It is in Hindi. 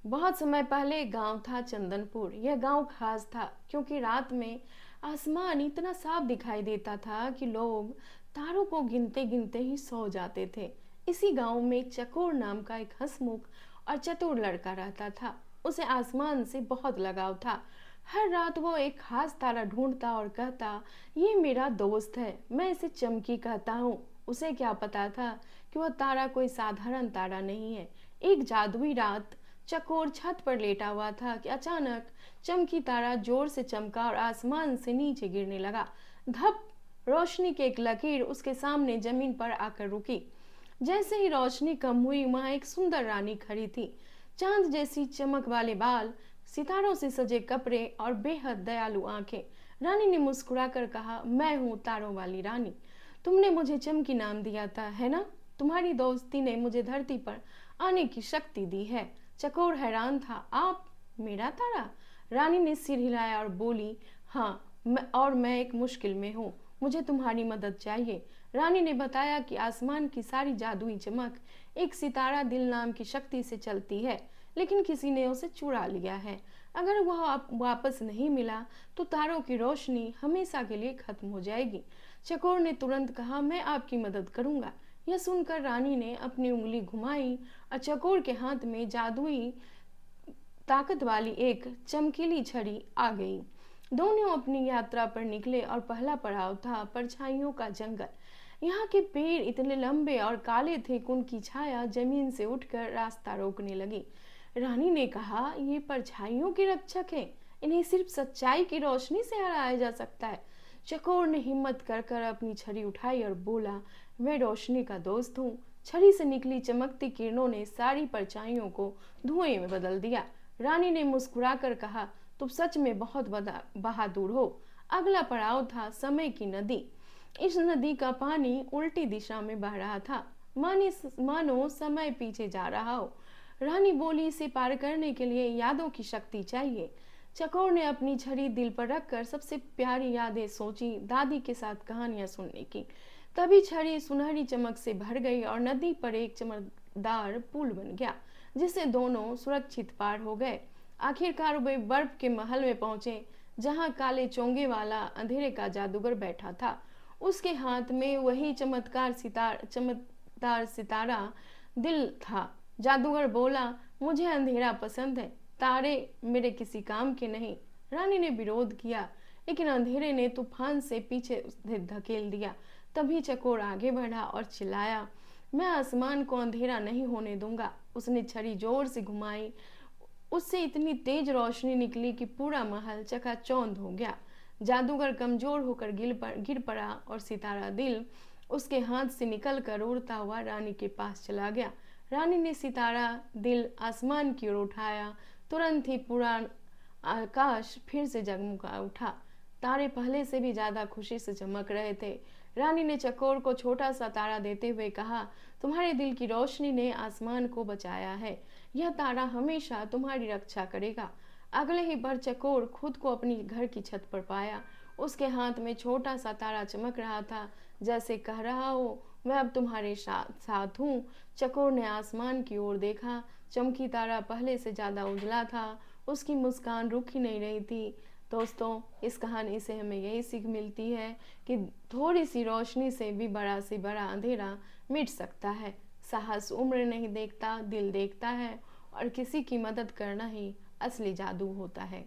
बहुत समय पहले एक गांव था चंदनपुर। यह गांव खास था क्योंकि रात में आसमान इतना साफ दिखाई देता था कि लोग तारों को गिनते गिनते ही सो जाते थे। इसी गांव में एक चकोर नाम का एक हंसमुख और चतुर लड़का रहता था। उसे आसमान से बहुत लगाव था। हर रात वो एक खास तारा ढूंढता और कहता, ये मेरा दोस्त है, मैं इसे चमकी कहता हूँ। उसे क्या पता था कि वह तारा कोई साधारण तारा नहीं है। एक जादुई रात चकोर छत पर लेटा हुआ था कि अचानक चमकी तारा जोर से चमका और आसमान से नीचे गिरने लगा। धप! रोशनी की एक लकीर उसके सामने जमीन पर आकर रुकी। जैसे ही रोशनी कम हुई, वहां एक सुंदर रानी खड़ी थी। चांद जैसी चमक वाले बाल, सितारों से सजे कपड़े और बेहद दयालु आंखें। रानी ने मुस्कुराकर कहा, मैं हूँ तारों वाली रानी। तुमने मुझे चमकी नाम दिया था, है ना? तुम्हारी दोस्ती ने मुझे धरती पर आने की शक्ति दी है। चकोर हैरान था। आप मेरा तारा? रानी ने सिर हिलाया और बोली, हाँ, मैं एक मुश्किल में हूँ। मुझे तुम्हारी मदद चाहिए। रानी ने बताया कि आसमान की सारी जादुई चमक एक सितारा दिल नाम की शक्ति से चलती है, लेकिन किसी ने उसे चुरा लिया है। अगर वह वापस नहीं मिला तो तारों की रोशनी हमेशा के लिए खत्म हो जाएगी। चकोर ने तुरंत कहा, मैं आपकी मदद करूंगा। यह सुनकर रानी ने अपनी उंगली घुमाई और चकोर के हाथ में जादुई ताकत वाली एक चमकीली छड़ी आ गई। दोनों अपनी यात्रा पर निकले और पहला पड़ाव था परछाइयों का जंगल। यहाँ के पेड़ इतने लंबे और काले थे कि उनकी छाया जमीन से उठकर रास्ता रोकने लगी। रानी ने कहा, ये परछाइयों के रक्षक हैं, इन्हें सिर्फ सच्चाई की रोशनी से हराया जा सकता है। चकोर ने हिम्मत कर कर अपनी छड़ी उठाई और बोला, मैं रोशनी का दोस्त हूँ। छड़ी से निकली चमकती किरणों ने सारी परछाइयों को धुएं में बदल दिया। रानी ने मुस्कुराकर कहा, तुम सच में बहुत बहादुर हो। अगला पड़ाव था समय की नदी। इस नदी का पानी उल्टी दिशा में बह रहा था, मानो समय पीछे जा रहा हो। रानी बोली, इसे पार करने के लिए यादों की शक्ति चाहिए। चकोर ने अपनी छड़ी दिल पर रखकर सबसे प्यारी यादें सोची, दादी के साथ कहानियां सुनने की। तभी छड़ी सुनहरी चमक से भर गई और नदी पर एक चमकदार पुल बन गया, जिसे दोनों सुरक्षित पार हो गए। आखिरकार वे बर्फ के महल में पहुंचे, जहां काले चोंगे वाला अंधेरे का जादूगर बैठा था। उसके हाथ में वही चमकदार सितारा दिल था। जादूगर बोला, मुझे अंधेरा पसंद है, तारे मेरे किसी काम के नहीं। रानी ने विरोध किया, लेकिन अंधेरे ने तूफान से पीछे उसे धकेल दिया। तभी चकोर आगे बढ़ा और चिल्लाया, मैं आसमान को अंधेरा नहीं होने दूंगा। उसने छड़ी जोर से घुमाई। उससे इतनी तेज रोशनी निकली कि पूरा महल चकाचौंध हो गया। जादूगर कमजोर होकर गिर पड़ा और सितारा दिल उसके हाथ से निकलकर उड़ता हुआ रानी के पास चला गया। रानी ने सितारा दिल आसमान की ओर उठाया। तुरंत ही पूरा आकाश फिर से जगमगा उठा। तारे पहले से भी ज्यादा खुशी से चमक रहे थे। रानी ने चकोर को छोटा सा तारा देते हुए कहा, तुम्हारे दिल की रोशनी ने आसमान को बचाया है। यह तारा हमेशा तुम्हारी रक्षा करेगा। अगले ही पल चकोर खुद को अपनी घर की छत पर पाया। उसके हाथ में छोटा सा तारा चमक रहा था, जैसे कह रहा हो, मैं अब तुम्हारे साथ हूँ। चकोर ने आसमान की ओर देखा। चमकी तारा पहले से ज्यादा उजला था। उसकी मुस्कान रुक ही नहीं रही थी। दोस्तों, इस कहानी से हमें यही सीख मिलती है कि थोड़ी सी रोशनी से भी बड़ा से बड़ा अंधेरा मिट सकता है। साहस उम्र नहीं देखता, दिल देखता है, और किसी की मदद करना ही असली जादू होता है।